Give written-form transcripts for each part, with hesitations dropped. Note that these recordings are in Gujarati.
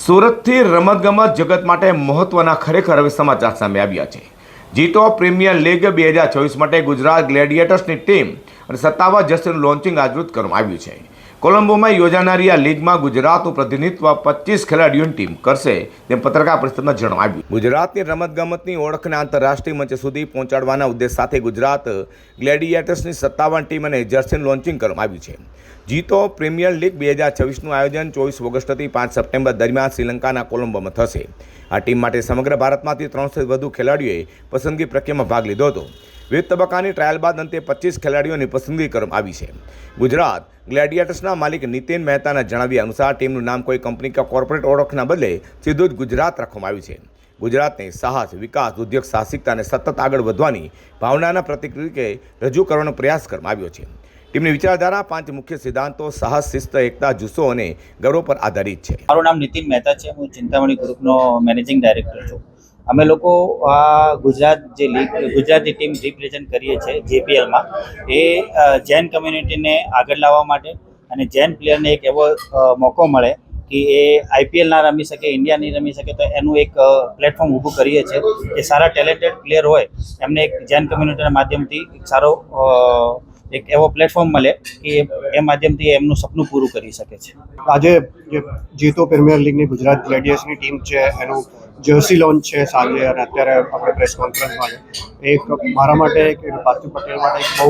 સુરતથી રમતગમત જગત માટે મહત્વના ખરેખર હવે સમાચાર સામે આવ્યા છે। જી-ટોપ પ્રીમિયર લીગ 2024 માટે ગુજરાત ગ્લેડિએટર્સની ટીમ અને સત્તાવાર જર્સીનું લોન્ચિંગ આજરોજ કરવામાં આવ્યું છે। કોલંબોમાં યોજાનારી આ લીગમાં ગુજરાતનું પ્રતિનિધિત્વ 25 ખેલાડીઓની ટીમ કરશે તેમ પત્રકાર પરિષદમાં જણાવ્યું। ગુજરાતની રમતગમતની ઓળખને આંતરરાષ્ટ્રીય મંચ સુધી પહોંચાડવાના ઉદ્દેશ સાથે ગુજરાત ગ્લેડિએટર્સની સત્તાવાર ટીમ અને જર્સીનું લોન્ચિંગ કરવામાં આવ્યું છે। જી-ટોપ પ્રીમિયર લીગ 2024નું આયોજન 24 ઓગસ્ટથી 5 સપ્ટેમ્બર દરમિયાન શ્રીલંકાના કોલંબોમાં થશે। આ ટીમ માટે સમગ્ર ભારતમાંથી 300થી વધુ ખેલાડીઓએ પસંદગી પ્રક્રિયામાં ભાગ લીધો હતો। વિવિધ તબક્કાની ટ્રાયલ બાદ અંતે 25 ખેલાડીઓની પસંદગી કરવામાં આવી છે। ગુજરાત ગ્લેડિએટર્સના માલિક નીતિન મહેતાના જણાવ્યા અનુસાર ટીમનું નામ કોઈ કંપની કે કોર્પોરેટ ઓળખના બદલે સીધું જ ગુજરાત રાખવામાં આવ્યું છે। ગુજરાતને સાહસ, વિકાસ, ઉદ્યોગ સાહસિકતા અને સતત આગળ વધવાની ભાવનાના પ્રતીક તરીકે રજૂ કરવાનો પ્રયાસ કરવામાં આવ્યો છે। ટીમની વિચારધારા 5 મુખ્ય સિદ્ધાંતો સાહસ, શિસ્ત, એકતા, જુસ્સો અને ગૌરવ પર આધારિત છે। મારું નામ નીતિન મહેતા છે। હું ચિંતામણી ગ્રુપનો મેનેજિંગ ડાયરેક્ટર છું। અમે લોકો આ ગુજરાતની ટીમ રિપ્રેઝેન્ટ કરીએ છીએ જેપીએલમાં। એ જૈન કમ્યુનિટીને આગળ લાવવા માટે અને જૈન પ્લેયરને એક એવો મોકો મળે કે એ આઈપીએલ ના રમી શકે, ઇન્ડિયા નહીં રમી શકે, તો એનું એક પ્લેટફોર્મ ઊભું કરીએ છીએ કે સારા ટેલેન્ટેડ પ્લેયર હોય એમને એક જૈન કમ્યુનિટીના માધ્યમથી એક સારો એક એવો પ્લેટફોર્મ મળે કે એ માધ્યમથી એમનું સપનું પૂરું કરી શકે છે। આજે જે જી-ટોપ પ્રીમિયર લીગની ગુજરાત ગ્લેડિયર્સની ટીમ છે એનું જર્સી લોન્ચ છે સાંજે, અને અત્યારે આપણે પ્રેસ કોન્ફરન્સમાં છે। એક મારા માટે એક પાર્થિવ પટેલ માટે એક બહુ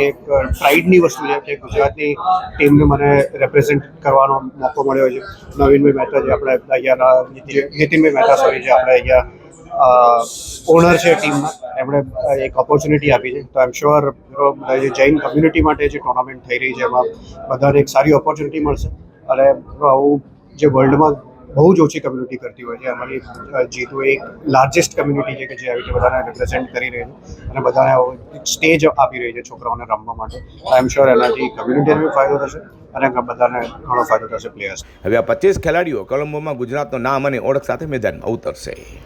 એક પ્રાઇડની વસ્તુ છે કે ગુજરાતની ટીમને મને રેપ્રેઝેન્ટ કરવાનો મોકો મળ્યો છે। નવીનભાઈ મહેતા જે આપણે અહીંયાના નીતિનભાઈ મહેતા સોરી જે આપણે અહીંયા ઓનર છે ટીમના, એમણે એક ઓપોર્ચ્યુનિટી આપી છે। તો આઈ એમ શ્યોર જે જૈન કમ્યુનિટી માટે જે ટુર્નામેન્ટ થઈ રહી છે એમાં બધાને એક સારી ઓપોર્ચ્યુનિટી મળશે। અને આવું જે વર્લ્ડમાં બહુ જ ઓછી કમ્યુનિટી કરતી હોય છે, અમારી જીતો એક લાર્જેસ્ટ કમ્યુનિટી છે કે જે આવી રીતે બધાને રિપ્રેઝેન્ટ કરી રહી છે અને બધાને સ્ટેજ આપી રહી છે છોકરાઓને રમવા માટે। આઈ એમ શ્યોર એનાથી કમ્યુનિટીને બી ફાયદો થશે અને બધાને ઘણો ફાયદો થશે પ્લેયર્સ। હવે આ 25 ખેલાડીઓ કોલંબોમાં ગુજરાતનું નામ અને ઓળખ સાથે મેદાનમાં ઉતરશે।